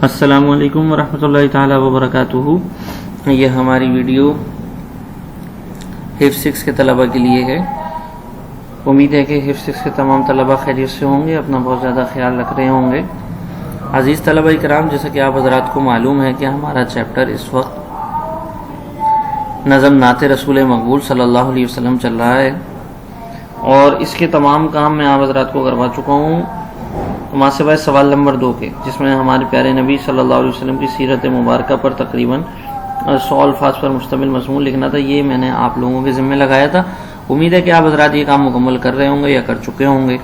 السلام علیکم ورحمۃ اللہ تعالی وبرکاتہ. یہ ہماری ویڈیو حفظ 6 کے طلبہ کے لیے ہے. امید ہے کہ حفظ 6 کے تمام طلبہ خیریت سے ہوں گے, اپنا بہت زیادہ خیال رکھ رہے ہوں گے. عزیز طلبہ کرام, جیسا کہ آپ حضرات کو معلوم ہے کہ ہمارا چیپٹر اس وقت نظم نعت رسول مقبول صلی اللہ علیہ وسلم چل رہا ہے, اور اس کے تمام کام میں آپ حضرات کو کروا چکا ہوں وہاں سے بعد سوال نمبر 2 کے, جس میں ہمارے پیارے نبی صلی اللہ علیہ وسلم کی سیرت مبارکہ پر تقریباً 100 الفاظ پر مشتمل مضمون لکھنا تھا. یہ میں نے آپ لوگوں کے ذمہ لگایا تھا. امید ہے کہ آپ حضرات یہ کام مکمل کر رہے ہوں گے یا کر چکے ہوں گے.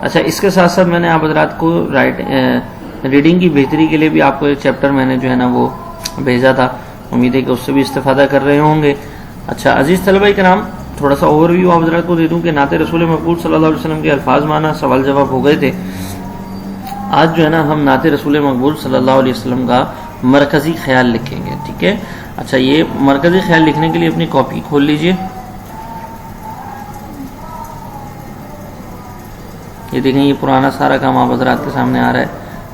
اچھا, اس کے ساتھ ساتھ میں نے آپ حضرات کو ریڈنگ کی بہتری کے لیے بھی آپ کو ایک چیپٹر میں نے جو ہے نا وہ بھیجا تھا. امید ہے کہ اس سے بھی استفادہ کر رہے ہوں گے. اچھا عزیز طلبہ کرام, تھوڑا سا اوور ویو آپ حضرات کو دے دوں کہ نعت رسول مقبول صلی اللہ علیہ وسلم کے الفاظ معنی سوال جواب ہو گئے تھے. آج جو ہے نا ہم نعت رسول مقبول صلی اللہ علیہ وسلم کا مرکزی خیال لکھیں گے. ٹھیک ہے. اچھا, یہ مرکزی خیال لکھنے کے لیے اپنی کاپی کھول لیجئے. یہ دیکھیں, یہ پرانا سارا کام آپ حضرات کے سامنے آ رہا ہے.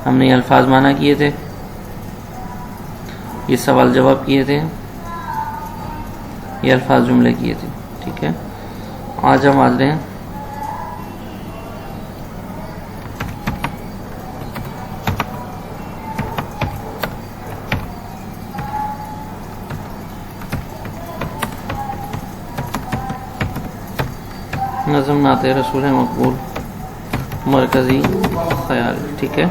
ہم نے یہ الفاظ معنی کیے تھے, یہ سوال جواب کیے تھے, یہ الفاظ جملے کیے تھے. ٹھیک ہے. آج ہم آ رہے ہیں نظم نعت رسول مقبول مرکزی خیال. ٹھیک ہے.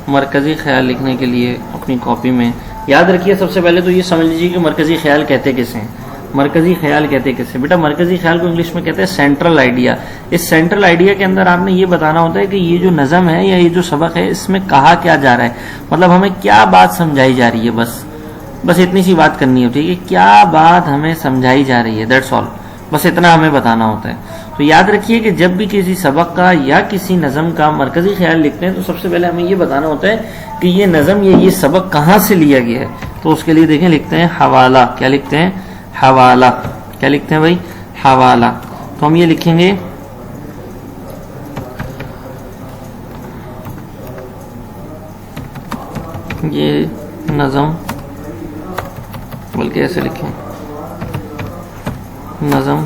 مرکزی خیال لکھنے کے لیے اپنی کاپی میں یاد رکھیے, سب سے پہلے تو یہ سمجھ لیجیے کہ مرکزی خیال کہتے کسے ہیں. مرکزی خیال کہتے کسے بیٹا؟ مرکزی خیال کو انگلش میں کہتے ہیں سینٹرل آئیڈیا. اس سینٹرل آئیڈیا کے اندر آپ نے یہ بتانا ہوتا ہے کہ یہ جو نظم ہے یا یہ جو سبق ہے اس میں کہا کیا جا رہا ہے, مطلب ہمیں کیا بات سمجھائی جا رہی ہے. بس اتنی سی بات کرنی ہوتی ہے کہ کیا بات ہمیں سمجھائی جا رہی ہے. That's all. بس اتنا ہمیں بتانا ہوتا ہے. تو یاد رکھیے کہ جب بھی کسی سبق کا یا کسی نظم کا مرکزی خیال لکھتے ہیں تو سب سے پہلے ہمیں یہ بتانا ہوتا ہے کہ یہ نظم یا یہ سبق کہاں سے لیا گیا ہے. تو اس کے لیے دیکھیں, لکھتے ہیں حوالہ. کیا لکھتے ہیں؟ حوالہ. کیا لکھتے ہیں بھائی؟ حوالہ. تو ہم یہ لکھیں گے یہ نظم, بلکہ ایسے لکھیں نظم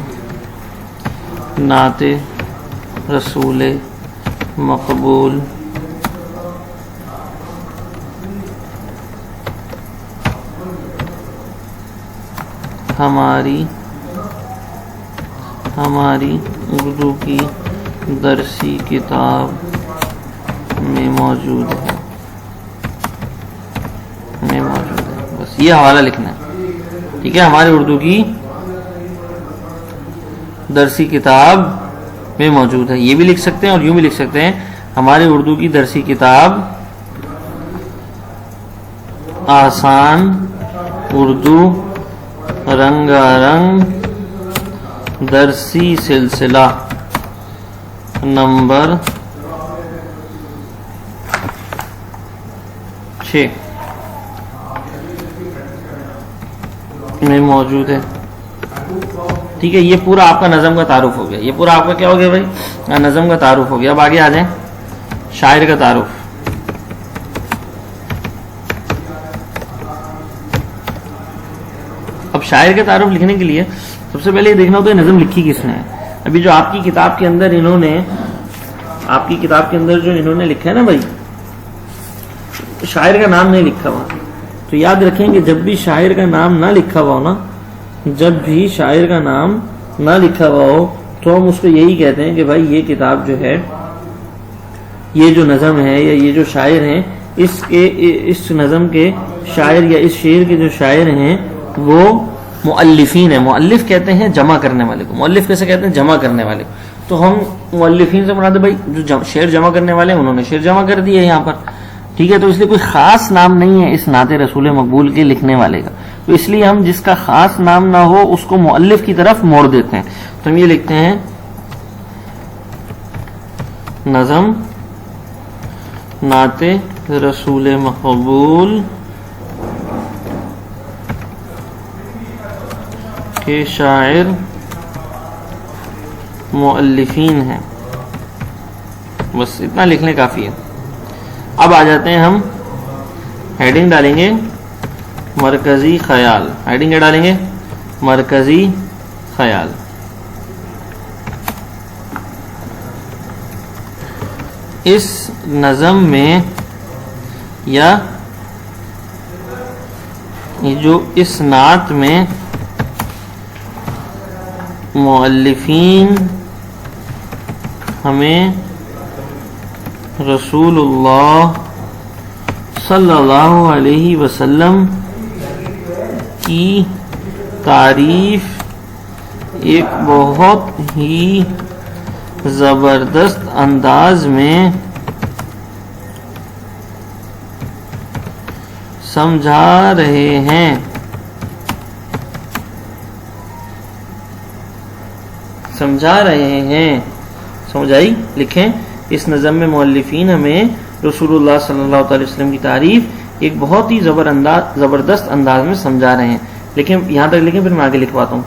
نعت رسول مقبول ہماری اردو کی درسی کتاب میں موجود ہے. بس یہ حوالہ لکھنا ہے. ٹھیک ہے. ہماری اردو کی درسی کتاب میں موجود ہے. یہ بھی لکھ سکتے ہیں اور یوں بھی لکھ سکتے ہیں, ہماری اردو کی درسی کتاب آسان اردو رنگا رنگ درسی سلسلہ نمبر 6 میں موجود ہے. ٹھیک ہے. یہ پورا آپ کا نظم کا تعارف ہو گیا. یہ پورا آپ کا کیا ہو گیا بھائی؟ نظم کا تعارف ہو گیا. اب آگے آ جائیں شاعر کا تعارف. اب شاعر کا تعارف لکھنے کے لیے سب سے پہلے یہ دیکھنا ہوتا ہے نظم لکھی کس نے ہے. ابھی جو آپ کی کتاب کے اندر انہوں نے لکھا ہے نا بھائی, شاعر کا نام نہیں لکھا ہوا. تو یاد رکھیں کہ جب بھی شاعر کا نام نہ لکھا ہوا ہو نا, جب بھی شاعر کا نام نہ لکھا ہوا ہو تو ہم اس کو یہی کہتے ہیں کہ بھائی یہ کتاب جو ہے, یہ جو نظم ہے یا یہ جو شاعر ہیں, اس نظم کے شاعر یا اس شعر کے جو شاعر ہیں وہ مؤلفین ہیں. مؤلف کہتے ہیں جمع کرنے والے کو. مؤلف کیسے کہتے ہیں؟ جمع کرنے والے کو. تو ہم مؤلفین سے مراد ہے بھائی جو شعر جمع کرنے والے ہیں, انہوں نے شعر جمع کر دیے یہاں پر. ٹھیک ہے. تو اس لیے کوئی خاص نام نہیں ہے اس نعت رسول مقبول کے لکھنے والے کا. تو اس لیے ہم جس کا خاص نام نہ ہو اس کو مؤلف کی طرف موڑ دیتے ہیں. تو ہم یہ لکھتے ہیں نظم نعت رسول مقبول کے شاعر مؤلفین ہیں. بس اتنا لکھنے کافی ہے. اب آ جاتے ہیں ہم ہیڈنگ ڈالیں گے مرکزی خیال. ہیڈنگ کیا ڈالیں گے؟ مرکزی خیال. اس نظم میں یا جو اس نعت میں مؤلفین ہمیں رسول اللہ صلی اللہ علیہ وسلم کی تعریف ایک بہت ہی زبردست انداز میں سمجھا رہے ہیں. سمجھائی لکھیں. اس نظم میں مؤلفین ہمیں رسول اللہ صلی اللہ علیہ وسلم کی تعریف ایک بہت ہی زبردست انداز میں سمجھا رہے ہیں. لیکن یہاں تک لکھیں، پھر میں آگے لکھواتا ہوں.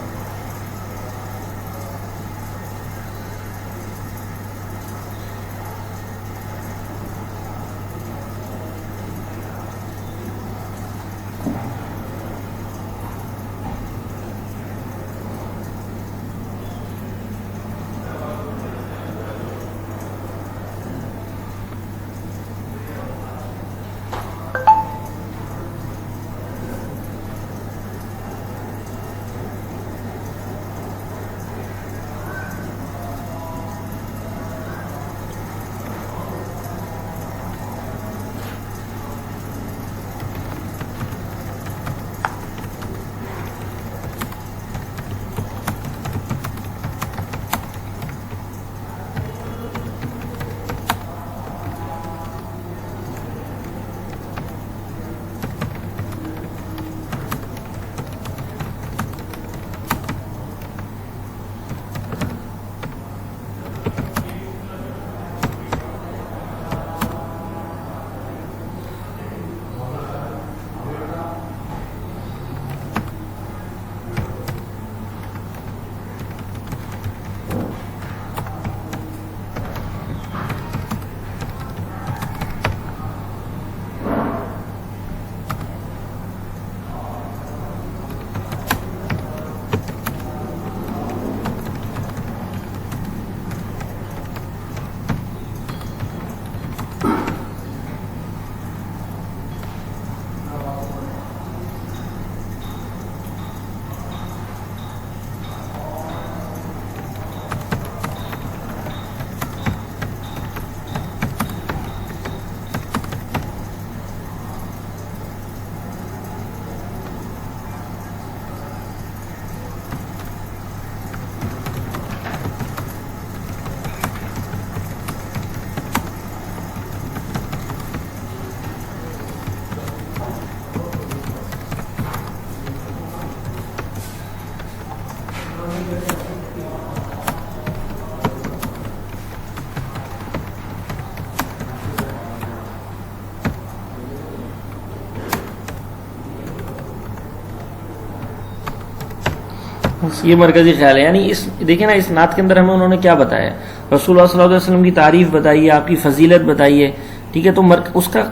یہ مرکزی خیال ہے. یعنی دیکھیں نا، اس نعت کے اندر ہمیں انہوں نے کیا بتایا ہے؟ رسول اللہ صلی اللہ علیہ وسلم کی تعریف بتائی ہے، آپ کی فضیلت بتائی ہے. ٹھیک ہے، تو اس کا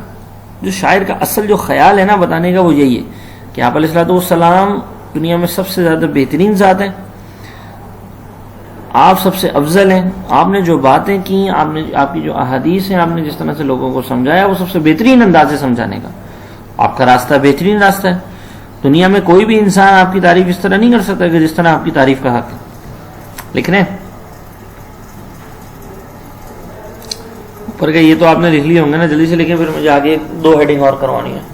جو شاعر کا اصل جو خیال ہے نا بتانے کا، وہ یہی ہے کہ آپ علیہ الصلوۃ والسلام دنیا میں سب سے زیادہ بہترین ذات ہیں، آپ سب سے افضل ہیں. آپ نے جو باتیں کی، آپ کی جو احادیث ہیں، آپ نے جس طرح سے لوگوں کو سمجھایا، وہ سب سے بہترین انداز سے سمجھانے کا. آپ کا راستہ بہترین راستہ ہے. دنیا میں کوئی بھی انسان آپ کی تعریف اس طرح نہیں کر سکتا کہ جس طرح آپ کی تعریف کا حق ہے. لکھ رہے ہیں اوپر کے؟ یہ تو آپ نے لکھ لیے ہوں گے نا، جلدی سے لکھیں، پھر مجھے آگے 2 ہیڈنگ اور کروانی ہے.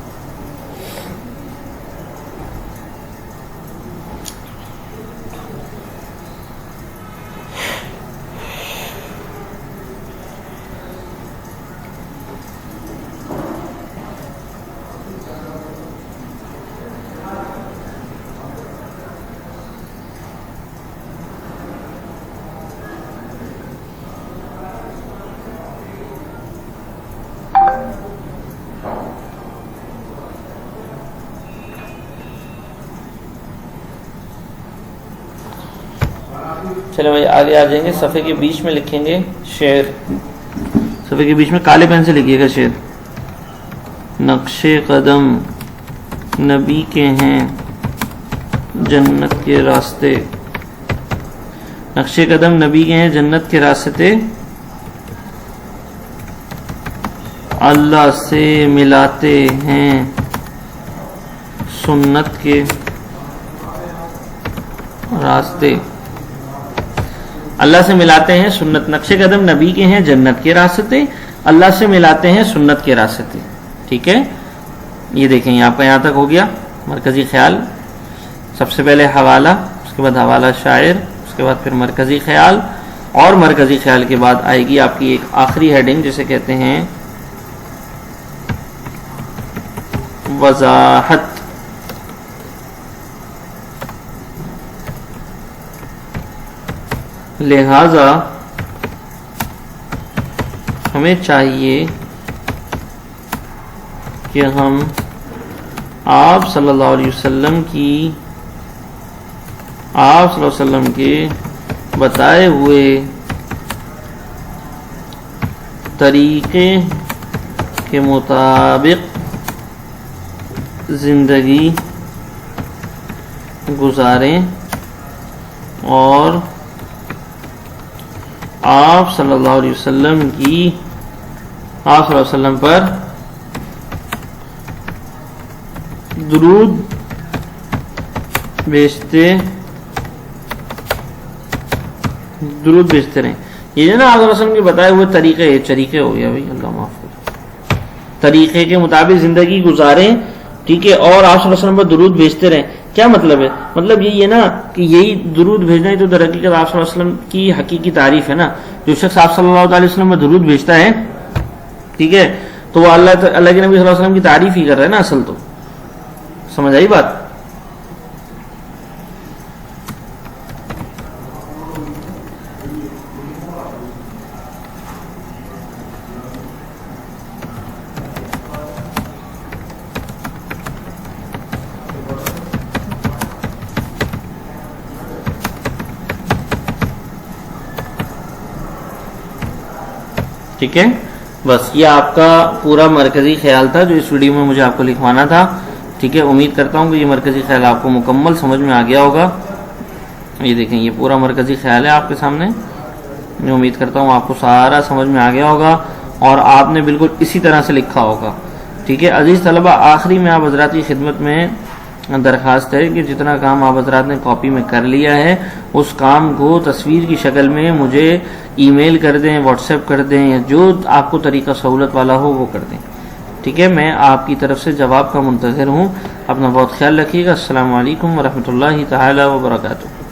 چلے بھائی آگے آ جائیں گے. صفحے کے بیچ میں لکھیں گے شعر، صفحے کے بیچ میں کالے پین سے لکھیے گا شعر. نقش قدم نبی کے ہیں جنت کے راستے، نقش قدم نبی کے ہیں جنت کے راستے، اللہ سے ملاتے ہیں سنت کے راستے، اللہ سے ملاتے ہیں سنت، نقش قدم نبی کے ہیں جنت کے راستے، اللہ سے ملاتے ہیں سنت کے راستے. ٹھیک ہے، یہ دیکھیں یہ آپ کا یہاں تک ہو گیا مرکزی خیال. سب سے پہلے حوالہ، اس کے بعد حوالہ شاعر، اس کے بعد پھر مرکزی خیال، اور مرکزی خیال کے بعد آئے گی آپ کی ایک آخری ہیڈنگ جسے کہتے ہیں وضاحت. لہذا ہمیں چاہیے کہ ہم آپ صلی اللہ علیہ وسلم کے بتائے ہوئے طریقے کے مطابق زندگی گزاریں اور آپ صلی اللہ علیہ وسلم پر درود بھیجتے رہیں. یہ جو نا آپ صلی اللہ علیہ وسلم کے بتائے ہوئے طریقے ہو گیا بھائی، اللہ معاف کرے، طریقے کے مطابق زندگی گزاریں. ٹھیک ہے، اور آپ صلی اللہ علیہ وسلم پر درود بھیجتے رہیں. کیا مطلب ہے؟ مطلب یہی ہے نا کہ یہی درود بھیجنا ہی تو در حقیقت آپ صلی اللہ علیہ وسلم کی حقیقی تعریف ہے نا. جو شخص آپ صلی اللہ علیہ وسلم پر درود بھیجتا ہے، ٹھیک ہے، تو وہ اللہ کے نبی صلی اللہ علیہ وسلم کی تعریف ہی کر رہا ہے نا اصل. تو سمجھ آئی بات؟ ٹھیک ہے، بس یہ آپ کا پورا مرکزی خیال تھا جو اس ویڈیو میں مجھے آپ کو لکھوانا تھا. ٹھیک ہے، امید کرتا ہوں کہ یہ مرکزی خیال آپ کو مکمل سمجھ میں آ گیا ہوگا. یہ دیکھیں یہ پورا مرکزی خیال ہے آپ کے سامنے. میں امید کرتا ہوں آپ کو سارا سمجھ میں آ گیا ہوگا اور آپ نے بالکل اسی طرح سے لکھا ہوگا. ٹھیک ہے عزیز طلبہ، آخری میں آپ حضرات کی خدمت میں درخواست ہے کہ جتنا کام آپ حضرات نے کاپی میں کر لیا ہے اس کام کو تصویر کی شکل میں مجھے ای میل کر دیں، واٹس ایپ کر دیں، یا جو آپ کو طریقہ سہولت والا ہو وہ کر دیں. ٹھیک ہے، میں آپ کی طرف سے جواب کا منتظر ہوں. اپنا بہت خیال رکھیے گا. السلام علیکم ورحمۃ اللہ تعالی وبرکاتہ.